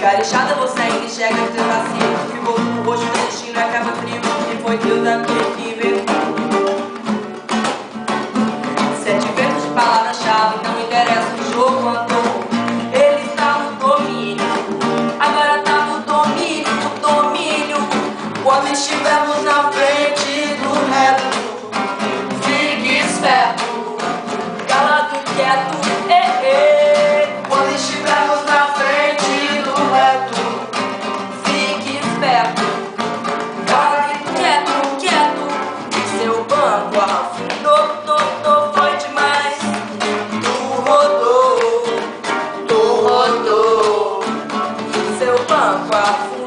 Garechada, você ainda enxerga que teu nascido ficou no rosto do destino, acaba frio. E foi Deus aquele que veio. 7 vezes de palavra-chave, não interessa o jogo andou. Ele está no domínio, agora tá no domínio, no domínio. Quando estivermos na frente do reto, fique esperto, calado, quieto, Quando estivermos na frente do reto, fique esperto, calado, quieto, quieto. Seu banco afundou, foi demais. Tu rodou, seu banco afundou.